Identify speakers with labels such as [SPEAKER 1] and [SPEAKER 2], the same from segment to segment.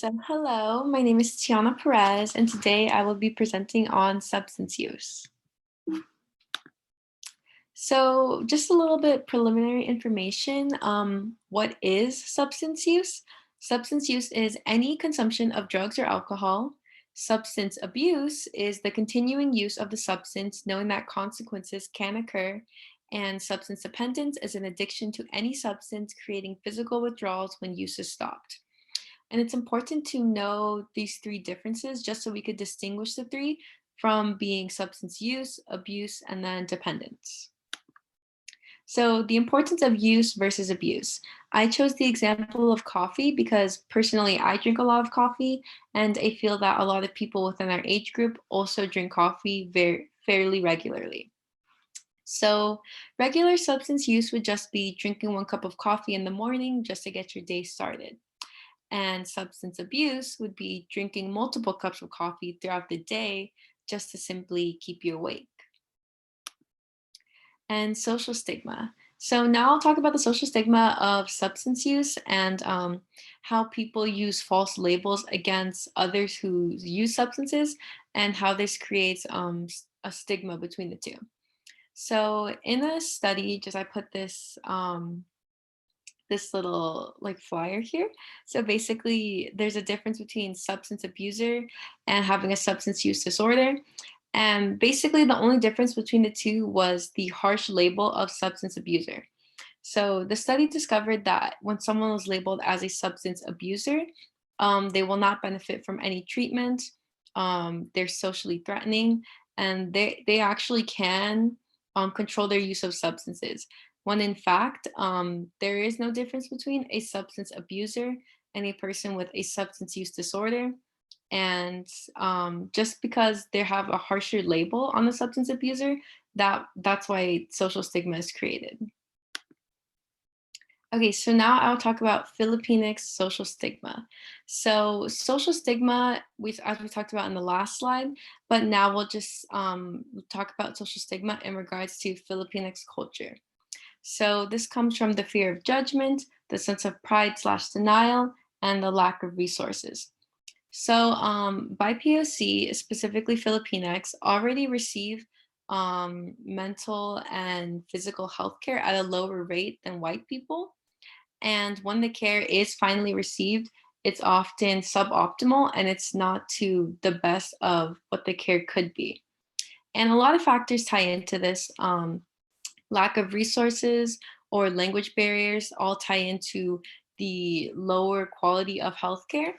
[SPEAKER 1] So hello, my name is Tiana Perez, and today I will be presenting on substance use. So just a little bit preliminary information. What is substance use? Substance use is any consumption of drugs or alcohol. Substance abuse is the continuing use of the substance, knowing that consequences can occur. And substance dependence is an addiction to any substance, creating physical withdrawals when use is stopped. And it's important to know these three differences just so we could distinguish the three from being substance use, abuse, and then dependence. So the importance of use versus abuse. I chose the example of coffee because personally I drink a lot of coffee, and I feel that a lot of people within our age group also drink coffee fairly regularly. So regular substance use would just be drinking 1 cup of coffee in the morning just to get your day started. And substance abuse would be drinking multiple cups of coffee throughout the day just to simply keep you awake. And social stigma. So now I'll talk about the social stigma of substance use and how people use false labels against others who use substances and how this creates a stigma between the two. So in a study, just I put this little like flyer here. So basically there's a difference between substance abuser and having a substance use disorder. And basically the only difference between the two was the harsh label of substance abuser. So the study discovered that when someone was labeled as a substance abuser, they will not benefit from any treatment. They're socially threatening, and they actually can control their use of substances. When in fact, there is no difference between a substance abuser and a person with a substance use disorder. And just because they have a harsher label on the substance abuser, that's why social stigma is created. Okay, so now I'll talk about Filipinx social stigma. So social stigma, as we talked about in the last slide, but now we'll just talk about social stigma in regards to Filipinx culture. So this comes from the fear of judgment, the sense of pride/denial, and the lack of resources. So BIPOC, specifically Filipinx, already receive mental and physical health care at a lower rate than white people. And when the care is finally received, it's often suboptimal and it's not to the best of what the care could be. And a lot of factors tie into this. Lack of resources or language barriers all tie into the lower quality of healthcare.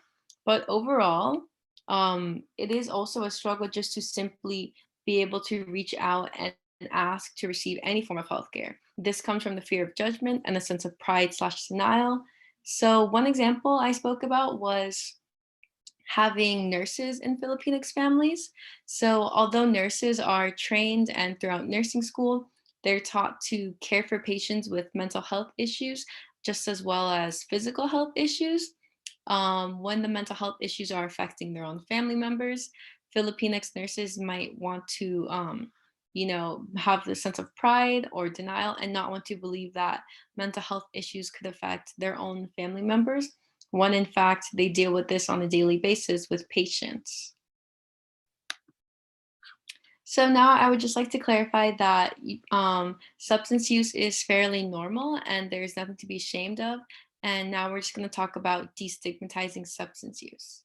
[SPEAKER 1] But overall, it is also a struggle just to simply be able to reach out and ask to receive any form of healthcare. This comes from the fear of judgment and a sense of pride/denial. So one example I spoke about was having nurses in Filipinx families. So although nurses are trained and throughout nursing school, they're taught to care for patients with mental health issues, just as well as physical health issues. When the mental health issues are affecting their own family members, Filipinx nurses might want to, have the sense of pride or denial and not want to believe that mental health issues could affect their own family members, when in fact they deal with this on a daily basis with patients. So now I would just like to clarify that substance use is fairly normal and there's nothing to be ashamed of. And now we're just going to talk about destigmatizing substance use.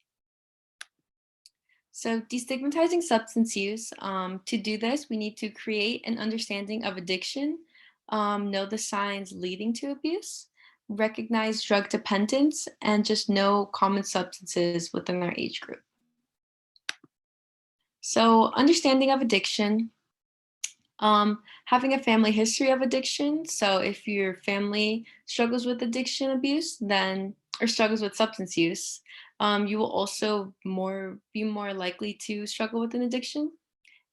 [SPEAKER 1] So destigmatizing substance use, to do this, we need to create an understanding of addiction, know the signs leading to abuse, recognize drug dependence, and just know common substances within our age group. So understanding of addiction, having a family history of addiction. So if your family struggles with addiction abuse, or struggles with substance use, you will also be more likely to struggle with an addiction.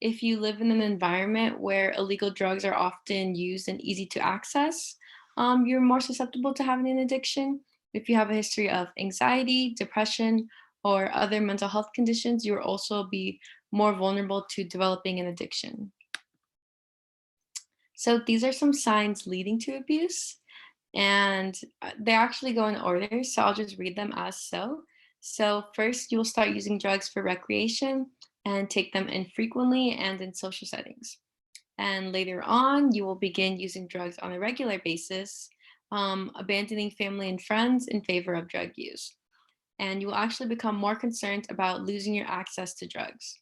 [SPEAKER 1] If you live in an environment where illegal drugs are often used and easy to access, you're more susceptible to having an addiction. If you have a history of anxiety, depression, or other mental health conditions, you'll also be more vulnerable to developing an addiction. So these are some signs leading to abuse, and they actually go in order, so I'll just read them as so. So first, you will start using drugs for recreation and take them infrequently and in social settings. And later on, you will begin using drugs on a regular basis, abandoning family and friends in favor of drug use. And you will actually become more concerned about losing your access to drugs.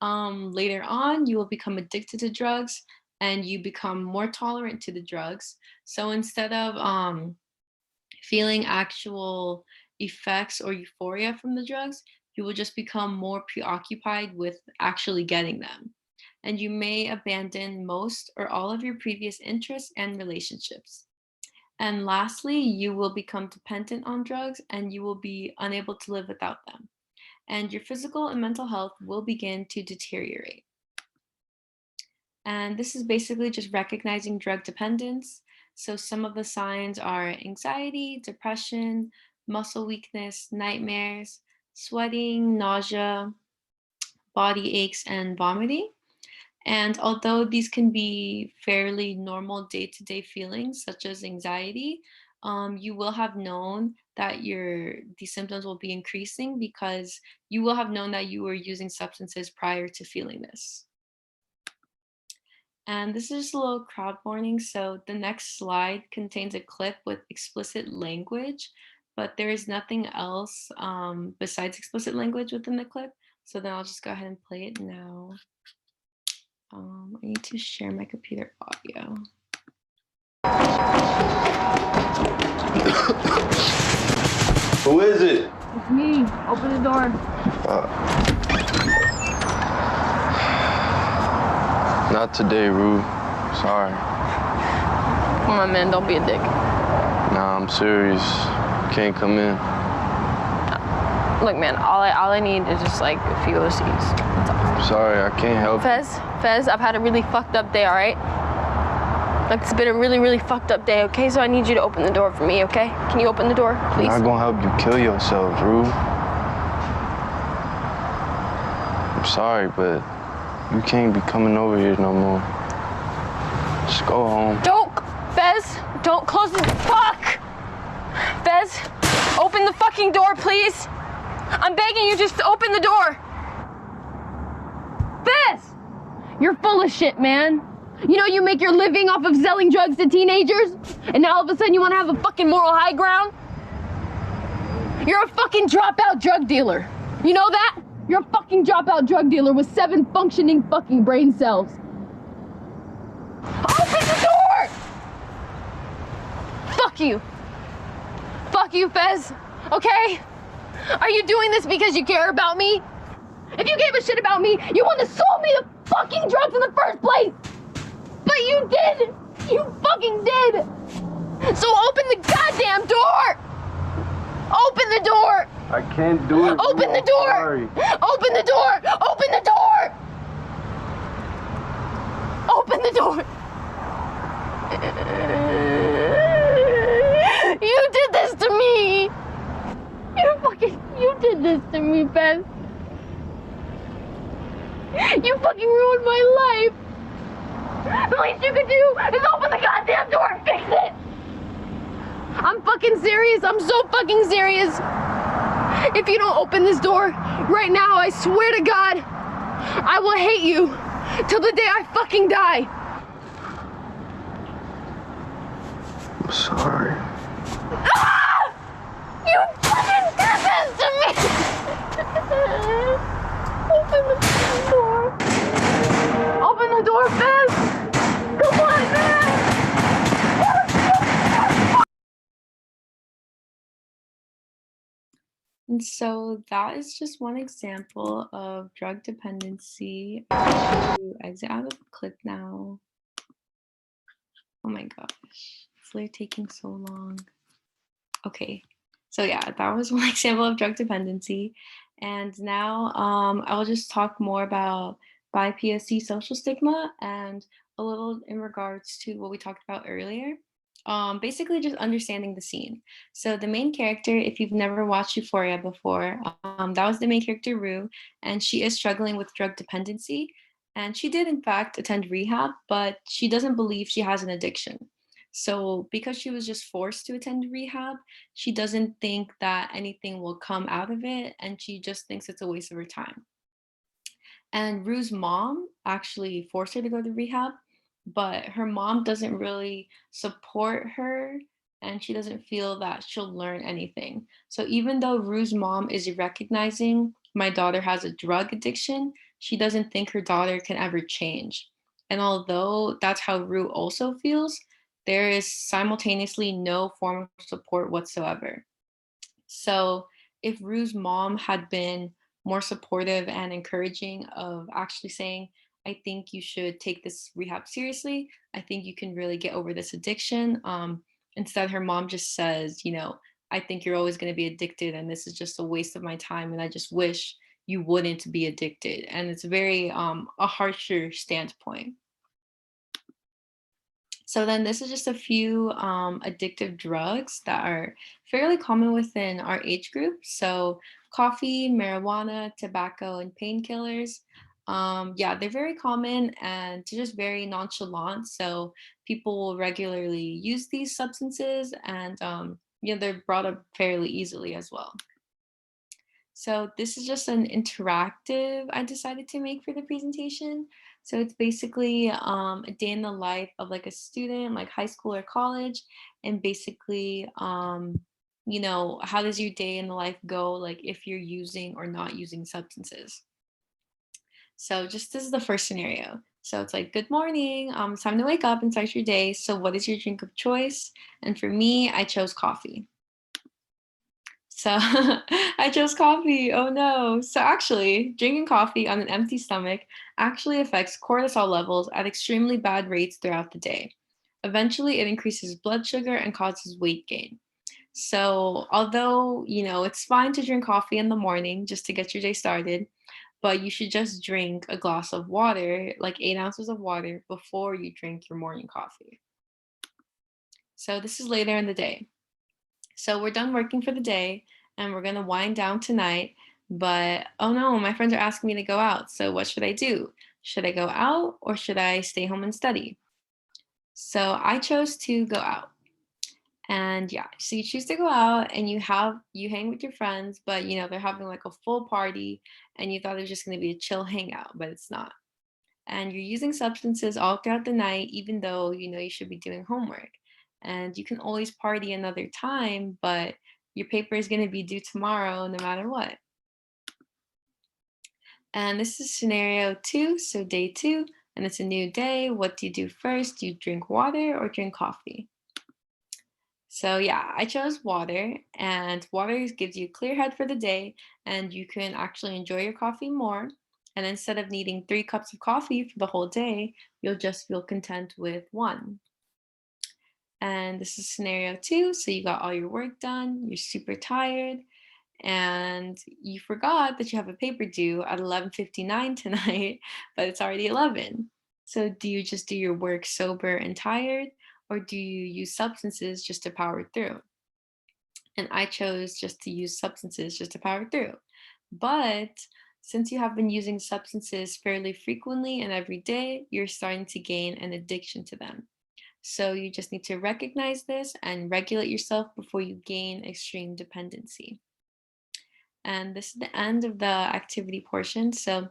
[SPEAKER 1] Later on, you will become addicted to drugs and you become more tolerant to the drugs. So instead of feeling actual effects or euphoria from the drugs, you will just become more preoccupied with actually getting them. And you may abandon most or all of your previous interests and relationships. And lastly, you will become dependent on drugs and you will be unable to live without them. And your physical and mental health will begin to deteriorate. And this is basically just recognizing drug dependence. So some of the signs are anxiety, depression, muscle weakness, nightmares, sweating, nausea, body aches, and vomiting. And although these can be fairly normal day-to-day feelings, such as anxiety, you will have known that these symptoms will be increasing because you will have known that you were using substances prior to feeling this. And this is just a little crowd warning. So the next slide contains a clip with explicit language, but there is nothing else besides explicit language within the clip. So then I'll just go ahead and play it now. I need to share my computer audio.
[SPEAKER 2] Who is it?
[SPEAKER 3] It's me. Open the door.
[SPEAKER 2] Not today, Rue. Sorry.
[SPEAKER 3] Come on, man. Don't be a dick.
[SPEAKER 2] Nah, I'm serious. Can't come in.
[SPEAKER 3] Look, man. All I need is just like a few OCs. That's all.
[SPEAKER 2] Sorry, I can't help you.
[SPEAKER 3] Fez, I've had a really fucked up day, all right? Like, it's been a really, really fucked up day, okay? So I need you to open the door for me, okay? Can you open the door, please?
[SPEAKER 2] I'm not gonna help you kill yourself, Rue. I'm sorry, but you can't be coming over here no more. Just go home.
[SPEAKER 3] Fez, don't close the fuck! Fez, open the fucking door, please. I'm begging you, just open the door. Fez! You're full of shit, man. You know you make your living off of selling drugs to teenagers, and now all of a sudden you want to have a fucking moral high ground? You're a fucking dropout drug dealer. You know that? You're a fucking dropout drug dealer with 7 functioning fucking brain cells. Open the door! Fuck you. Fuck you, Fez. Okay? Are you doing this because you care about me? If you gave a shit about me, you wouldn't have sold me the fucking drugs in the first place! But you did! You fucking did! So open the goddamn door! Open the door!
[SPEAKER 2] I can't do it.
[SPEAKER 3] Open the door!
[SPEAKER 2] Sorry.
[SPEAKER 3] Open the door! Open the door! Open the door! You did this to me! You did this to me, Beth. You fucking ruined my life! The least you could do is open the goddamn door and fix it! I'm fucking serious. I'm so fucking serious. If you don't open this door right now, I swear to God, I will hate you till the day I fucking die.
[SPEAKER 2] I'm sorry.
[SPEAKER 3] Ah! You fucking did this to me! Open the fucking door. Open the door, Fizz! Come on, man!
[SPEAKER 1] And so that is just one example of drug dependency. I'm going to exit out of the clip now. Oh my gosh, it's literally taking so long. Okay, so yeah, that was one example of drug dependency. And now I will just talk more about BIPOC social stigma and a little in regards to what we talked about earlier. Basically just understanding the scene. So the main character, if you've never watched Euphoria before, that was the main character, Rue, and she is struggling with drug dependency. And she did in fact attend rehab, but she doesn't believe she has an addiction. So because she was just forced to attend rehab, she doesn't think that anything will come out of it, and she just thinks it's a waste of her time. And Rue's mom actually forced her to go to rehab, but her mom doesn't really support her and she doesn't feel that she'll learn anything. So even though Rue's mom is recognizing my daughter has a drug addiction, she doesn't think her daughter can ever change. And although that's how Rue also feels, there is simultaneously no form of support whatsoever. So if Rue's mom had been more supportive and encouraging of actually saying, I think you should take this rehab seriously. I think you can really get over this addiction. Instead, her mom just says, I think you're always going to be addicted and this is just a waste of my time. And I just wish you wouldn't be addicted. And it's very a harsher standpoint. So then this is just a few addictive drugs that are fairly common within our age group. So coffee, marijuana, tobacco, and painkillers. Yeah, they're very common and they're just very nonchalant. So people will regularly use these substances and they're brought up fairly easily as well. So this is just an interactive I decided to make for the presentation. So it's basically a day in the life of like a student, like high school or college, and basically, how does your day in the life go, like if you're using or not using substances. So just this is the first scenario. So it's like, good morning, it's time to wake up and start your day. So what is your drink of choice? And for me, I chose coffee. So I chose coffee. Oh no. So actually, drinking coffee on an empty stomach actually affects cortisol levels at extremely bad rates throughout the day. Eventually, it increases blood sugar and causes weight gain. So, although, it's fine to drink coffee in the morning just to get your day started, but you should just drink a glass of water, like 8 ounces of water, before you drink your morning coffee. So, this is later in the day. So we're done working for the day and we're gonna wind down tonight. But oh no, my friends are asking me to go out. So what should I do? Should I go out or should I stay home and study? So I chose to go out. And yeah, so you choose to go out and you hang with your friends, but they're having like a full party and you thought it was just gonna be a chill hangout, but it's not. And you're using substances all throughout the night, even though you should be doing homework. And you can always party another time, but your paper is going to be due tomorrow no matter what. And this is scenario 2, so day 2, and it's a new day. What do you do first? Do you drink water or drink coffee? So yeah, I chose water, and water gives you a clear head for the day, and you can actually enjoy your coffee more. And instead of needing 3 cups of coffee for the whole day, you'll just feel content with 1. And this is scenario 2. So you got all your work done, you're super tired, and you forgot that you have a paper due at 11:59 tonight, but it's already 11. So do you just do your work sober and tired, or do you use substances just to power through? And I chose just to use substances just to power through. But since you have been using substances fairly frequently and every day, you're starting to gain an addiction to them. So you just need to recognize this and regulate yourself before you gain extreme dependency. And this is the end of the activity portion. So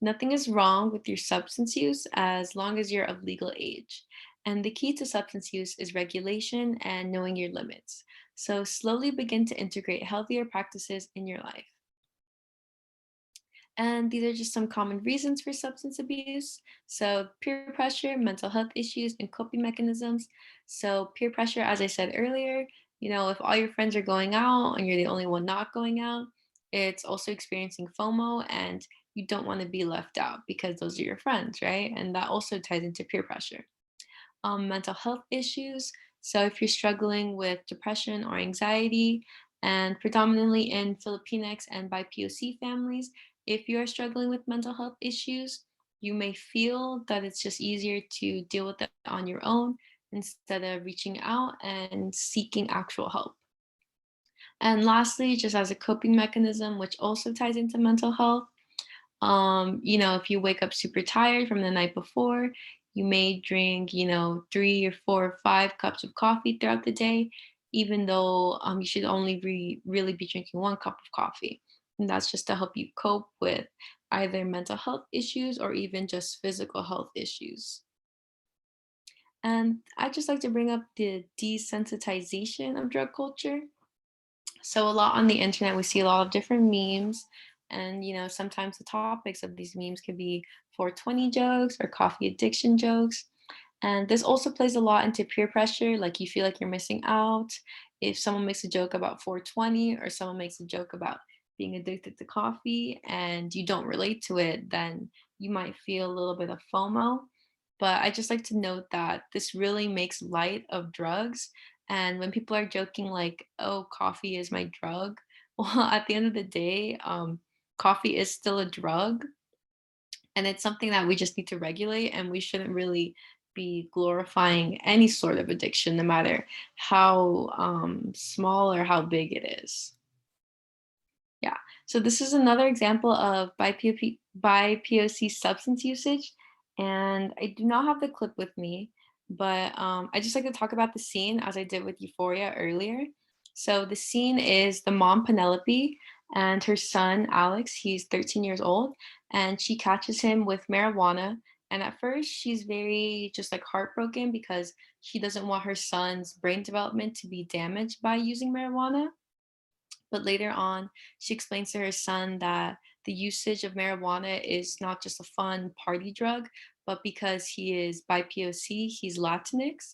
[SPEAKER 1] nothing is wrong with your substance use as long as you're of legal age. And the key to substance use is regulation and knowing your limits. So slowly begin to integrate healthier practices in your life. And these are just some common reasons for substance abuse. So, peer pressure, mental health issues, and coping mechanisms. So, peer pressure, as I said earlier, if all your friends are going out and you're the only one not going out, it's also experiencing FOMO and you don't want to be left out because those are your friends, right? And that also ties into peer pressure. Mental health issues. So, if you're struggling with depression or anxiety, and predominantly in Filipinx and BIPOC families, if you are struggling with mental health issues, you may feel that it's just easier to deal with it on your own instead of reaching out and seeking actual help. And lastly, just as a coping mechanism, which also ties into mental health, if you wake up super tired from the night before, You may drink, 3 or 4 or 5 cups of coffee throughout the day, even though you should only really be drinking 1 cup of coffee. And that's just to help you cope with either mental health issues or even just physical health issues. And I just like to bring up the desensitization of drug culture. So a lot on the internet, we see a lot of different memes, and sometimes the topics of these memes could be 420 jokes or coffee addiction jokes. And this also plays a lot into peer pressure, like you feel like you're missing out. If someone makes a joke about 420 or someone makes a joke about being addicted to coffee and you don't relate to it, then you might feel a little bit of FOMO. But I just like to note that this really makes light of drugs. And when people are joking like, "Oh, coffee is my drug," well, at the end of the day, coffee is still a drug, and it's something that we just need to regulate, and we shouldn't really be glorifying any sort of addiction, no matter how small or how big it is. Yeah. So this is another example of BIPOC substance usage, and I do not have the clip with me, but I just like to talk about the scene as I did with Euphoria earlier. So the scene is the mom Penelope and her son Alex. He's 13 years old, and she catches him with marijuana. And at first, she's very just like heartbroken because she doesn't want her son's brain development to be damaged by using marijuana. But later on, she explains to her son that the usage of marijuana is not just a fun party drug, but because he is BIPOC, he's Latinx.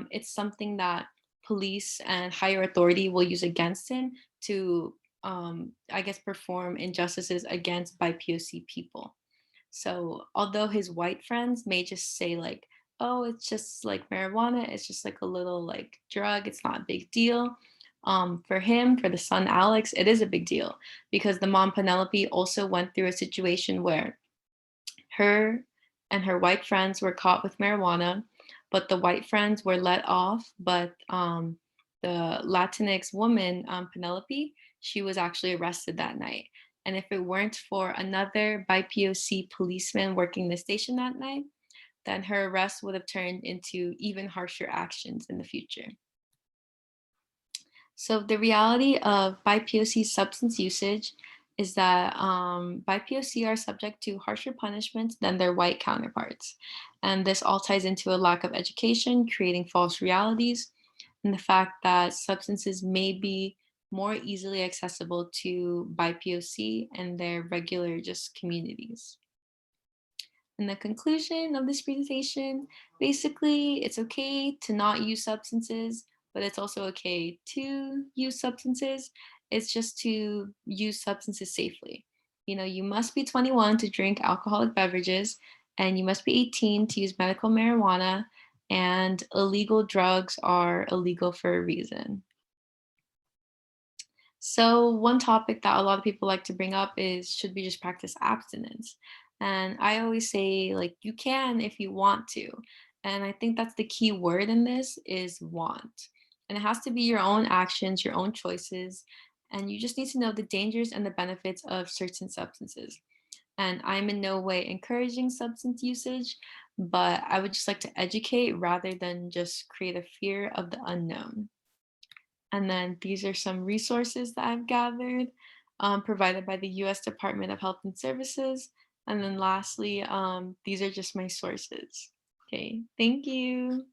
[SPEAKER 1] It's something that police and higher authority will use against him to, I guess, perform injustices against BIPOC people. So, although his white friends may just say, like, oh, it's just like marijuana, it's just like a little like drug, it's not a big deal. For him, for the son Alex, it is a big deal because the mom Penelope also went through a situation where her and her white friends were caught with marijuana, but the white friends were let off. But the Latinx woman, Penelope, she was actually arrested that night. And if it weren't for another BIPOC policeman working the station that night, then her arrest would have turned into even harsher actions in the future. So the reality of BIPOC substance usage is that BIPOC are subject to harsher punishments than their white counterparts. And this all ties into a lack of education, creating false realities, and the fact that substances may be more easily accessible to BIPOC and their regular just communities. In the conclusion of this presentation, basically, it's okay to not use substances, but it's also okay to use substances. It's just to use substances safely. You must be 21 to drink alcoholic beverages, and you must be 18 to use medical marijuana, and illegal drugs are illegal for a reason. So, one topic that a lot of people like to bring up is, should we just practice abstinence? And I always say, like, you can if you want to. And I think that's the key word in this is want. And it has to be your own actions, your own choices. And you just need to know the dangers and the benefits of certain substances. And I'm in no way encouraging substance usage, but I would just like to educate rather than just create a fear of the unknown. And then these are some resources that I've gathered provided by the US Department of Health and Services. And then lastly, these are just my sources. Okay, thank you.